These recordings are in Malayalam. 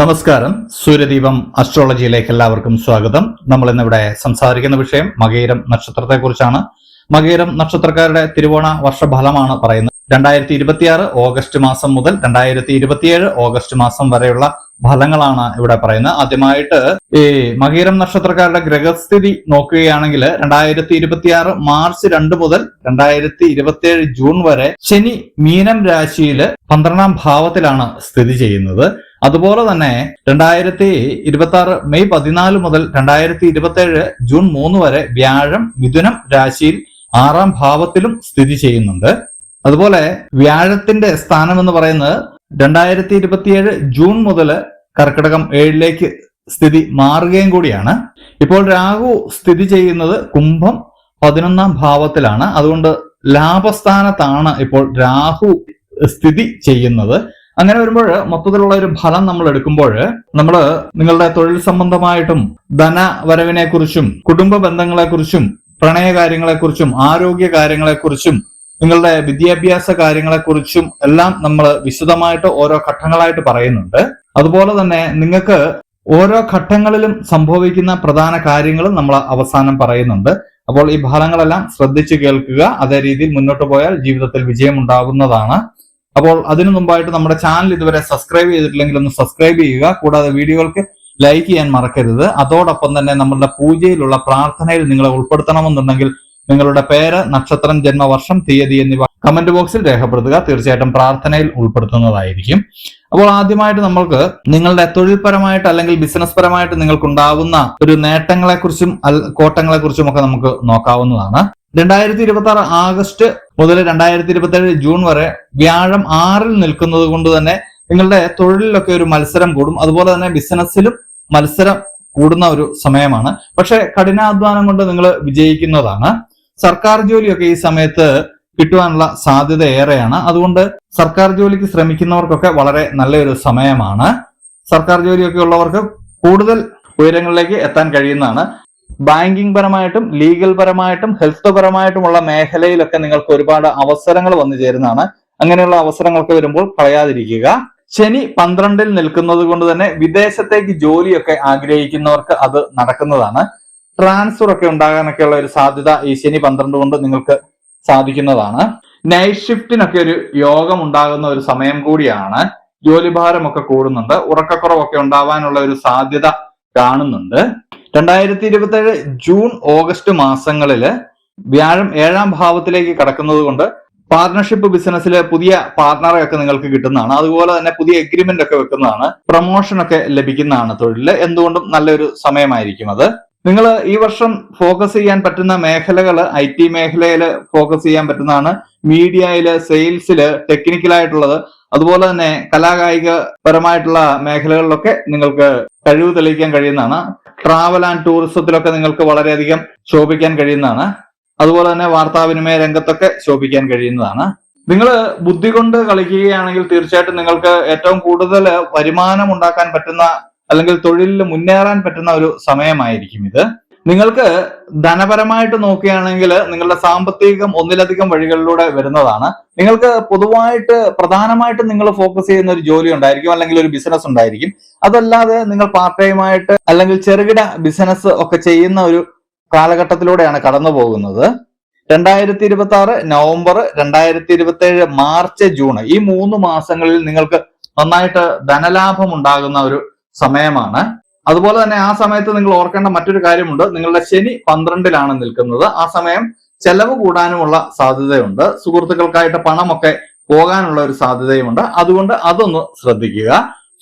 നമസ്കാരം. സൂര്യദീപം അസ്ട്രോളജിയിലേക്ക് എല്ലാവർക്കും സ്വാഗതം. നമ്മൾ ഇന്നിവിടെ സംസാരിക്കുന്ന വിഷയം മകയിരം നക്ഷത്രത്തെ കുറിച്ചാണ്. മകയിരം നക്ഷത്രക്കാരുടെ തിരുവോണ വർഷഫലമാണ് പറയുന്നത്. 2026 ഓഗസ്റ്റ് മാസം മുതൽ 2027 ഓഗസ്റ്റ് മാസം വരെയുള്ള ഫലങ്ങളാണ് ഇവിടെ പറയുന്നത്. ആദ്യമായിട്ട് ഈ മകയിരം നക്ഷത്രക്കാരുടെ ഗ്രഹസ്ഥിതി നോക്കുകയാണെങ്കിൽ 2026 മാർച്ച് 2 മുതൽ 2027 ജൂൺ വരെ ശനി മീനം രാശിയിൽ 12ാം ഭാവത്തിലാണ് സ്ഥിതി ചെയ്യുന്നത്. അതുപോലെ തന്നെ 2026 മെയ് 14 മുതൽ 2027 ജൂൺ 3 വരെ വ്യാഴം മിഥുനം രാശിയിൽ 6ാം ഭാവത്തിലും സ്ഥിതി ചെയ്യുന്നുണ്ട്. അതുപോലെ വ്യാഴത്തിന്റെ സ്ഥാനം എന്ന് പറയുന്നത് 2027 ജൂൺ മുതൽ കർക്കിടകം 7ലേക്ക് സ്ഥിതി മാറുകയും കൂടിയാണ്. ഇപ്പോൾ രാഹു സ്ഥിതി ചെയ്യുന്നത് കുംഭം 11ാം ഭാവത്തിലാണ്. അതുകൊണ്ട് ലാഭസ്ഥാനത്താണ് ഇപ്പോൾ രാഹു സ്ഥിതി ചെയ്യുന്നത്. അങ്ങനെ വരുമ്പോൾ മൊത്തത്തിലുള്ള ഒരു ഫലം നമ്മൾ എടുക്കുമ്പോൾ നമ്മൾ നിങ്ങളുടെ തൊഴിൽ സംബന്ധമായിട്ടും ധനവരവിനെ കുറിച്ചും കുടുംബ ബന്ധങ്ങളെക്കുറിച്ചും പ്രണയകാര്യങ്ങളെക്കുറിച്ചും ആരോഗ്യ കാര്യങ്ങളെക്കുറിച്ചും നിങ്ങളുടെ വിദ്യാഭ്യാസ കാര്യങ്ങളെക്കുറിച്ചും എല്ലാം നമ്മൾ വിശദമായിട്ട് ഓരോ ഘട്ടങ്ങളായിട്ട് പറയുന്നുണ്ട്. അതുപോലെ തന്നെ നിങ്ങൾക്ക് ഓരോ ഘട്ടങ്ങളിലും സംഭവിക്കുന്ന പ്രധാന കാര്യങ്ങളും നമ്മൾ അവസാനം പറയുന്നുണ്ട്. അപ്പോൾ ഈ ഫലങ്ങളെല്ലാം ശ്രദ്ധിച്ചു കേൾക്കുക. അതേ രീതിയിൽ മുന്നോട്ട് പോയാൽ ജീവിതത്തിൽ വിജയം ഉണ്ടാകുന്നതാണ്. അപ്പോൾ അതിനു മുമ്പായിട്ട് നമ്മുടെ ചാനൽ ഇതുവരെ സബ്സ്ക്രൈബ് ചെയ്തിട്ടില്ലെങ്കിൽ ഒന്ന് സബ്സ്ക്രൈബ് ചെയ്യുക. കൂടാതെ വീഡിയോകൾക്ക് ലൈക്ക് ചെയ്യാൻ മറക്കരുത്. അതോടൊപ്പം തന്നെ നമ്മളുടെ പൂജയിലുള്ള പ്രാർത്ഥനയിൽ നിങ്ങളെ ഉൾപ്പെടുത്തണമെന്നുണ്ടെങ്കിൽ നിങ്ങളുടെ പേര്, നക്ഷത്രം, ജന്മവർഷം, തീയതി എന്നിവ കമന്റ് ബോക്സിൽ രേഖപ്പെടുത്തുക. തീർച്ചയായിട്ടും പ്രാർത്ഥനയിൽ ഉൾപ്പെടുത്തുന്നതായിരിക്കും. അപ്പോൾ ആദ്യമായിട്ട് നമ്മൾക്ക് നിങ്ങളുടെ തൊഴിൽപരമായിട്ട് അല്ലെങ്കിൽ ബിസിനസ് പരമായിട്ട് നിങ്ങൾക്കുണ്ടാവുന്ന ഒരു നേട്ടങ്ങളെക്കുറിച്ചും കോട്ടങ്ങളെക്കുറിച്ചും ഒക്കെ നമുക്ക് നോക്കാവുന്നതാണ്. 2026 ആഗസ്റ്റ് മുതൽ 2027 ജൂൺ വരെ വ്യാഴം 6ൽ നിൽക്കുന്നത് കൊണ്ട് തന്നെ നിങ്ങളുടെ തൊഴിലിലൊക്കെ ഒരു മത്സരം കൂടും. അതുപോലെ തന്നെ ബിസിനസ്സിലും മത്സരം കൂടുന്ന ഒരു സമയമാണ്. പക്ഷെ കഠിനാധ്വാനം കൊണ്ട് നിങ്ങൾ വിജയിക്കുന്നതാണ്. സർക്കാർ ജോലിയൊക്കെ ഈ സമയത്ത് കിട്ടുവാനുള്ള സാധ്യത ഏറെയാണ്. അതുകൊണ്ട് സർക്കാർ ജോലിക്ക് ശ്രമിക്കുന്നവർക്കൊക്കെ വളരെ നല്ലൊരു സമയമാണ്. സർക്കാർ ജോലിയൊക്കെ ഉള്ളവർക്ക് കൂടുതൽ ഉയരങ്ങളിലേക്ക് എത്താൻ കഴിയുന്നതാണ്. ബാങ്കിങ് പരമായിട്ടും ലീഗൽ പരമായിട്ടും ഹെൽത്ത് പരമായിട്ടുമുള്ള മേഖലയിലൊക്കെ നിങ്ങൾക്ക് ഒരുപാട് അവസരങ്ങൾ വന്നു ചേരുന്നതാണ്. അങ്ങനെയുള്ള അവസരങ്ങളൊക്കെ വരുമ്പോൾ കളയാതിരിക്കുക. ശനി 12ൽ നിൽക്കുന്നത് കൊണ്ട് തന്നെ വിദേശത്തേക്ക് ജോലിയൊക്കെ ആഗ്രഹിക്കുന്നവർക്ക് അത് നടക്കുന്നതാണ്. ട്രാൻസ്ഫർ ഒക്കെ ഉണ്ടാകാനൊക്കെയുള്ള ഒരു സാധ്യത ഈ ശനി 12 കൊണ്ട് നിങ്ങൾക്ക് സാധിക്കുന്നതാണ്. നൈറ്റ് ഷിഫ്റ്റിനൊക്കെ ഒരു യോഗം ഉണ്ടാകുന്ന ഒരു സമയം കൂടിയാണ്. ജോലിഭാരമൊക്കെ കൂടുന്നുണ്ട്. ഉറക്കക്കുറവൊക്കെ ഉണ്ടാവാനുള്ള ഒരു സാധ്യത കാണുന്നുണ്ട്. 2027 ജൂൺ ഓഗസ്റ്റ് മാസങ്ങളില് വ്യാഴം 7ാം ഭാവത്തിലേക്ക് കടക്കുന്നത് കൊണ്ട് പാർട്ണർഷിപ്പ് ബിസിനസ്സിൽ പുതിയ പാർട്ണറെ ഒക്കെ നിങ്ങൾക്ക് കിട്ടുന്നതാണ്. അതുപോലെ തന്നെ പുതിയ എഗ്രിമെന്റ് ഒക്കെ വെക്കുന്നതാണ്. പ്രൊമോഷൻ ഒക്കെ ലഭിക്കുന്നതാണ്. തൊഴിലില് എന്തുകൊണ്ടും നല്ലൊരു സമയമായിരിക്കും അത്. നിങ്ങൾ ഈ വർഷം ഫോക്കസ് ചെയ്യാൻ പറ്റുന്ന മേഖലകൾ IT മേഖലയിൽ ഫോക്കസ് ചെയ്യാൻ പറ്റുന്നതാണ്. മീഡിയയില്, സെയിൽസില്, ടെക്നിക്കലായിട്ടുള്ളത്, അതുപോലെ തന്നെ കലാകായിക പരമായിട്ടുള്ള മേഖലകളിലൊക്കെ നിങ്ങൾക്ക് കഴിവ് തെളിയിക്കാൻ കഴിയുന്നതാണ്. ട്രാവൽ ആൻഡ് ടൂറിസത്തിലൊക്കെ നിങ്ങൾക്ക് വളരെയധികം ശോഭിക്കാൻ കഴിയുന്നതാണ്. അതുപോലെ തന്നെ വാർത്താവിനിമയ രംഗത്തൊക്കെ ശോഭിക്കാൻ കഴിയുന്നതാണ്. നിങ്ങൾ ബുദ്ധി കൊണ്ട് കളിക്കുകയാണെങ്കിൽ തീർച്ചയായിട്ടും നിങ്ങൾക്ക് ഏറ്റവും കൂടുതൽ വരുമാനം ഉണ്ടാക്കാൻ പറ്റുന്ന അല്ലെങ്കിൽ തൊഴിലിൽ മുന്നേറാൻ പറ്റുന്ന ഒരു സമയമായിരിക്കും ഇത്. നിങ്ങൾക്ക് ധനപരമായിട്ട് നോക്കുകയാണെങ്കിൽ നിങ്ങളുടെ സാമ്പത്തികം ഒന്നിലധികം വഴികളിലൂടെ വരുന്നതാണ്. നിങ്ങൾക്ക് പൊതുവായിട്ട് പ്രധാനമായിട്ടും നിങ്ങൾ ഫോക്കസ് ചെയ്യുന്ന ഒരു ജോലി ഉണ്ടായിരിക്കും, അല്ലെങ്കിൽ ഒരു ബിസിനസ് ഉണ്ടായിരിക്കും. അതല്ലാതെ നിങ്ങൾ പാർട്ട് ടൈം ആയിട്ട് അല്ലെങ്കിൽ ചെറുകിട ബിസിനസ് ഒക്കെ ചെയ്യുന്ന ഒരു കാലഘട്ടത്തിലൂടെയാണ് കടന്നു പോകുന്നത്. 2026 നവംബർ, 2027 മാർച്ച്, ജൂൺ ഈ 3 മാസങ്ങളിൽ നിങ്ങൾക്ക് നന്നായിട്ട് ധനലാഭം ഉണ്ടാകുന്ന ഒരു സമയമാണ്. അതുപോലെ തന്നെ ആ സമയത്ത് നിങ്ങൾ ഓർക്കേണ്ട മറ്റൊരു കാര്യമുണ്ട്. നിങ്ങളുടെ ശനി 12ലാണ് നിൽക്കുന്നത്. ആ സമയം ചെലവ് കൂടാനുമുള്ള സാധ്യതയുണ്ട്. സുഹൃത്തുക്കൾക്കായിട്ട് പണമൊക്കെ പോകാനുള്ള ഒരു സാധ്യതയുമുണ്ട്. അതുകൊണ്ട് അതൊന്ന് ശ്രദ്ധിക്കുക.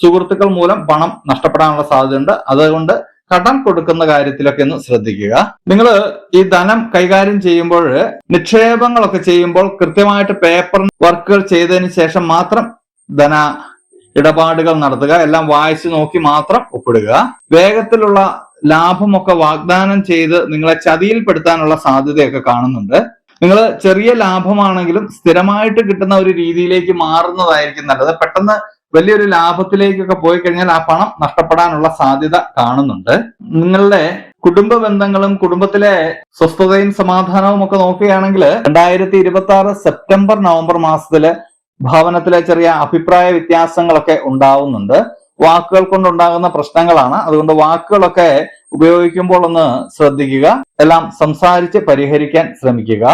സുഹൃത്തുക്കൾ മൂലം പണം നഷ്ടപ്പെടാനുള്ള സാധ്യതയുണ്ട്. അതുകൊണ്ട് കടം കൊടുക്കുന്ന കാര്യത്തിലൊക്കെ ഒന്ന് ശ്രദ്ധിക്കുക. നിങ്ങൾ ഈ ധനം കൈകാര്യം ചെയ്യുമ്പോൾ, നിക്ഷേപങ്ങളൊക്കെ ചെയ്യുമ്പോൾ കൃത്യമായിട്ട് പേപ്പർ വർക്കുകൾ ചെയ്തതിന് ശേഷം മാത്രം ധന ഇടപാടുകൾ നടത്തുക. എല്ലാം വായിച്ചു നോക്കി മാത്രം ഒപ്പിടുക. വേഗത്തിലുള്ള ലാഭമൊക്കെ വാഗ്ദാനം ചെയ്ത് നിങ്ങളെ ചതിയിൽപ്പെടുത്താനുള്ള സാധ്യതയൊക്കെ കാണുന്നുണ്ട്. നിങ്ങൾ ചെറിയ ലാഭമാണെങ്കിലും സ്ഥിരമായിട്ട് കിട്ടുന്ന ഒരു രീതിയിലേക്ക് മാറുന്നതായിരിക്കും നല്ലത്. പെട്ടെന്ന് വലിയൊരു ലാഭത്തിലേക്കൊക്കെ പോയി കഴിഞ്ഞാൽ ആ പണം നഷ്ടപ്പെടാനുള്ള സാധ്യത കാണുന്നുണ്ട്. നിങ്ങളുടെ കുടുംബ ബന്ധങ്ങളും കുടുംബത്തിലെ സ്വസ്ഥതയും സമാധാനവും ഒക്കെ നോക്കുകയാണെങ്കിൽ 2026 സെപ്റ്റംബർ നവംബർ മാസത്തില് ഭവനത്തിലെ ചെറിയ അഭിപ്രായ വ്യത്യാസങ്ങളൊക്കെ ഉണ്ടാവുന്നുണ്ട്. വാക്കുകൾ കൊണ്ടുണ്ടാകുന്ന പ്രശ്നങ്ങളാണ്. അതുകൊണ്ട് വാക്കുകളൊക്കെ ഉപയോഗിക്കുമ്പോൾ ഒന്ന് ശ്രദ്ധിക്കുക. എല്ലാം സംസാരിച്ച് പരിഹരിക്കാൻ ശ്രമിക്കുക.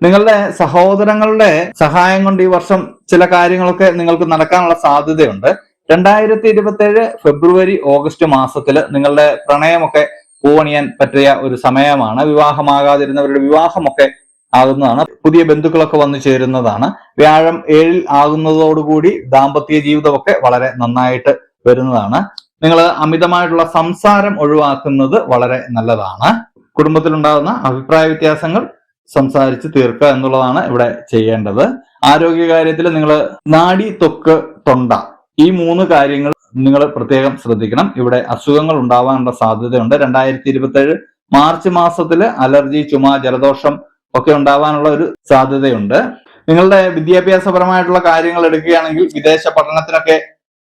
നിങ്ങളുടെ സഹോദരങ്ങളുടെ സഹായം കൊണ്ട് ഈ വർഷം ചില കാര്യങ്ങളൊക്കെ നിങ്ങൾക്ക് നടക്കാനുള്ള സാധ്യതയുണ്ട്. 2027 ഫെബ്രുവരി ഓഗസ്റ്റ് മാസത്തിൽ നിങ്ങളുടെ പ്രണയമൊക്കെ പൂവണിയാൻ പറ്റിയ ഒരു സമയമാണ്. വിവാഹമാകാതിരുന്നവരുടെ വിവാഹമൊക്കെ ആകുന്നതാണ്. പുതിയ ബന്ധുക്കളൊക്കെ വന്നു ചേരുന്നതാണ്. വ്യാഴം 7 ആകുന്നതോടുകൂടി ദാമ്പത്യ ജീവിതമൊക്കെ വളരെ നന്നായിട്ട് വരുന്നതാണ്. നിങ്ങൾ അമിതമായിട്ടുള്ള സംസാരം ഒഴിവാക്കുന്നത് വളരെ നല്ലതാണ്. കുടുംബത്തിലുണ്ടാകുന്ന അഭിപ്രായ വ്യത്യാസങ്ങൾ സംസാരിച്ച് തീർക്കുക എന്നുള്ളതാണ് ഇവിടെ ചെയ്യേണ്ടത്. ആരോഗ്യകാര്യത്തിൽ നിങ്ങൾ നാഡി, ത്വക്ക്, തൊണ്ട ഈ 3 കാര്യങ്ങൾ നിങ്ങൾ പ്രത്യേകം ശ്രദ്ധിക്കണം. ഇവിടെ അസുഖങ്ങൾ ഉണ്ടാവാനുള്ള സാധ്യതയുണ്ട്. 2027 മാർച്ച് മാസത്തില് അലർജി, ചുമ, ജലദോഷം ഒക്കെ ഉണ്ടാവാനുള്ള ഒരു സാധ്യതയുണ്ട്. നിങ്ങളുടെ വിദ്യാഭ്യാസപരമായിട്ടുള്ള കാര്യങ്ങൾ എടുക്കുകയാണെങ്കിൽ വിദേശ പഠനത്തിനൊക്കെ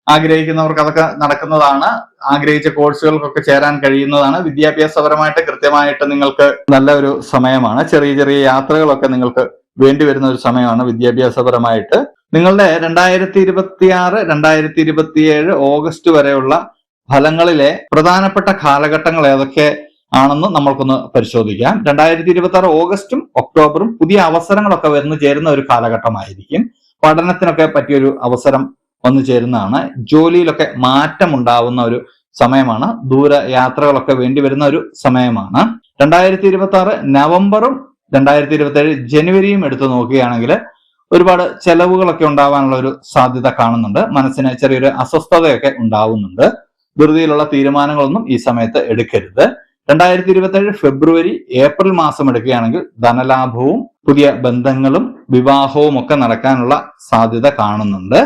ആഗ്രഹിക്കുന്നവർക്ക് അതൊക്കെ നടക്കുന്നതാണ്. ആഗ്രഹിച്ച കോഴ്സുകൾക്കൊക്കെ ചേരാൻ കഴിയുന്നതാണ്. വിദ്യാഭ്യാസപരമായിട്ട് കൃത്യമായിട്ട് നിങ്ങൾക്ക് നല്ല ഒരു സമയമാണ്. ചെറിയ ചെറിയ യാത്രകളൊക്കെ നിങ്ങൾക്ക് വേണ്ടി വരുന്ന ഒരു സമയമാണ് വിദ്യാഭ്യാസപരമായിട്ട്. നിങ്ങളുടെ 2026 2027 ഓഗസ്റ്റ് വരെയുള്ള ഫലങ്ങളിലെ പ്രധാനപ്പെട്ട കാലഘട്ടങ്ങൾ ഏതൊക്കെ ആണെന്ന് നമ്മൾക്കൊന്ന് പരിശോധിക്കാം. 2026 ഓഗസ്റ്റും ഒക്ടോബറും പുതിയ അവസരങ്ങളൊക്കെ വന്നു ചേരുന്ന ഒരു കാലഘട്ടമായിരിക്കും. പഠനത്തിനൊക്കെ പറ്റിയൊരു അവസരം വന്നു ചേരുന്നതാണ്. ജോലിയിലൊക്കെ മാറ്റം ഉണ്ടാവുന്ന ഒരു സമയമാണ്. ദൂര യാത്രകളൊക്കെ വേണ്ടി വരുന്ന ഒരു സമയമാണ്. 2026 നവംബറും 2027 ജനുവരിയും എടുത്തു നോക്കുകയാണെങ്കിൽ ഒരുപാട് ചെലവുകളൊക്കെ ഉണ്ടാവാനുള്ള ഒരു സാധ്യത കാണുന്നുണ്ട്. മനസ്സിന് ചെറിയൊരു അസ്വസ്ഥതയൊക്കെ ഉണ്ടാവുന്നുണ്ട്. ധൃതിയിലുള്ള തീരുമാനങ്ങളൊന്നും ഈ സമയത്ത് എടുക്കരുത്. 2027 ഫെബ്രുവരി ഏപ്രിൽ മാസം എടുക്കുകയാണെങ്കിൽ ധനലാഭവും പുതിയ ബന്ധങ്ങളും വിവാഹവും ഒക്കെ നടക്കാനുള്ള സാധ്യത കാണുന്നുണ്ട്.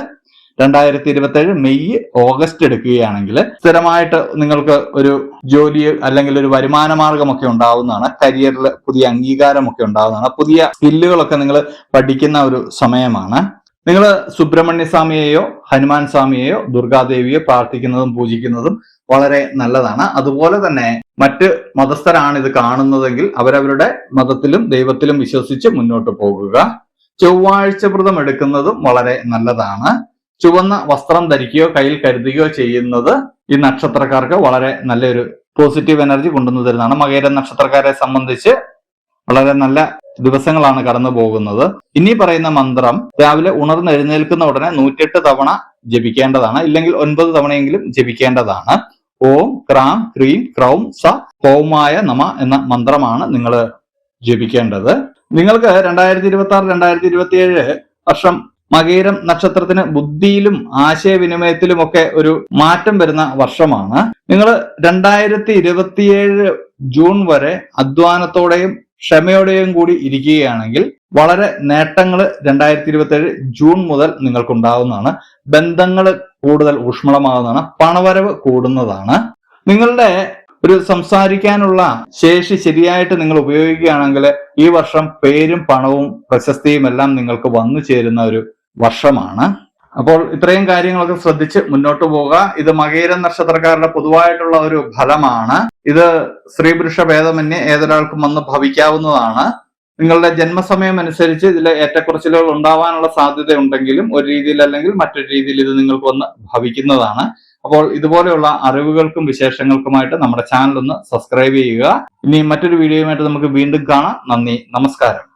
2027 മെയ് ഓഗസ്റ്റ് എടുക്കുകയാണെങ്കിൽ സ്ഥിരമായിട്ട് നിങ്ങൾക്ക് ഒരു ജോലി അല്ലെങ്കിൽ ഒരു വരുമാന മാർഗമൊക്കെ ഉണ്ടാവുന്നതാണ്. കരിയറിൽ പുതിയ അംഗീകാരമൊക്കെ ഉണ്ടാവുന്നതാണ്. പുതിയ സ്കില്ലുകളൊക്കെ നിങ്ങൾ പഠിക്കുന്ന ഒരു സമയമാണ്. നിങ്ങൾ സുബ്രഹ്മണ്യ സ്വാമിയെയോ ഹനുമാൻ സ്വാമിയെയോ ദുർഗാദേവിയോ പ്രാർത്ഥിക്കുന്നതും പൂജിക്കുന്നതും വളരെ നല്ലതാണ്. അതുപോലെ തന്നെ മറ്റ് മതസ്ഥരാണ് ഇത് കാണുന്നതെങ്കിൽ അവരവരുടെ മതത്തിലും ദൈവത്തിലും വിശ്വസിച്ച് മുന്നോട്ട് പോകുക. ചൊവ്വാഴ്ച വ്രതം എടുക്കുന്നതും വളരെ നല്ലതാണ്. ചുവന്ന വസ്ത്രം ധരിക്കുകയോ കയ്യിൽ കരുതുകയോ ചെയ്യുന്നത് ഈ നക്ഷത്രക്കാർക്ക് വളരെ നല്ലൊരു പോസിറ്റീവ് എനർജി കൊണ്ടുവന്നു തരുന്നതാണ്. മകര നക്ഷത്രക്കാരെ സംബന്ധിച്ച് വളരെ നല്ല ദിവസങ്ങളാണ് കടന്നു പോകുന്നത്. ഇനി പറയുന്ന മന്ത്രം രാവിലെ ഉണർന്നെഴുന്നേൽക്കുന്ന ഉടനെ 108 തവണ ജപിക്കേണ്ടതാണ്. ഇല്ലെങ്കിൽ 9 തവണയെങ്കിലും ജപിക്കേണ്ടതാണ്. ഓം ക്രാം ക്രീം ക്രൗം സ ഹോമായ നമ എന്ന മന്ത്രമാണ് നിങ്ങൾ ജപിക്കേണ്ടത്. നിങ്ങൾക്ക് 2026 2027 വർഷം മകീരം നക്ഷത്രത്തിന് ബുദ്ധിയിലും ആശയവിനിമയത്തിലും ഒക്കെ ഒരു മാറ്റം വരുന്ന വർഷമാണ്. നിങ്ങൾ 2027 ജൂൺ വരെ അധ്വാനത്തോടെയും ക്ഷമയോടെയും കൂടി ഇരിക്കുകയാണെങ്കിൽ വളരെ നേട്ടങ്ങൾ 2027 ജൂൺ മുതൽ നിങ്ങൾക്കുണ്ടാവുന്നതാണ്. ബന്ധങ്ങൾ കൂടുതൽ ഊഷ്മളമാകുന്നതാണ്. പണവരവ് കൂടുന്നതാണ്. നിങ്ങളുടെ ഒരു സംസാരിക്കാനുള്ള ശേഷി ശരിയായിട്ട് നിങ്ങൾ ഉപയോഗിക്കുകയാണെങ്കിൽ ഈ വർഷം പേരും പണവും പ്രശസ്തിയും എല്ലാം നിങ്ങൾക്ക് വന്നു ചേരുന്ന ഒരു വർഷമാണ്. അപ്പോൾ ഇത്രയും കാര്യങ്ങളൊക്കെ ശ്രദ്ധിച്ച് മുന്നോട്ട് പോകുക. ഇത് മകീരം നക്ഷത്രക്കാരുടെ പൊതുവായിട്ടുള്ള ഒരു ഫലമാണ്. ഇത് സ്ത്രീ പുരുഷ ഭേദമന്യേ ഏതൊരാൾക്കും വന്ന് ഭവിക്കാവുന്നതാണ്. നിങ്ങളുടെ ജന്മസമയം അനുസരിച്ച് ഇതിൽ ഏറ്റക്കുറച്ചിലുകൾ ഉണ്ടാവാനുള്ള സാധ്യത ഉണ്ടെങ്കിലും ഒരു രീതിയിൽ അല്ലെങ്കിൽ മറ്റൊരു രീതിയിൽ ഇത് നിങ്ങൾക്ക് വന്ന് ഭവിക്കുന്നതാണ്. അപ്പോൾ ഇതുപോലെയുള്ള അറിവുകൾക്കും വിശേഷങ്ങൾക്കുമായിട്ട് നമ്മുടെ ചാനൽ ഒന്ന് സബ്സ്ക്രൈബ് ചെയ്യുക. ഇനി മറ്റൊരു വീഡിയോയുമായിട്ട് നമുക്ക് വീണ്ടും കാണാം. നന്ദി, നമസ്കാരം.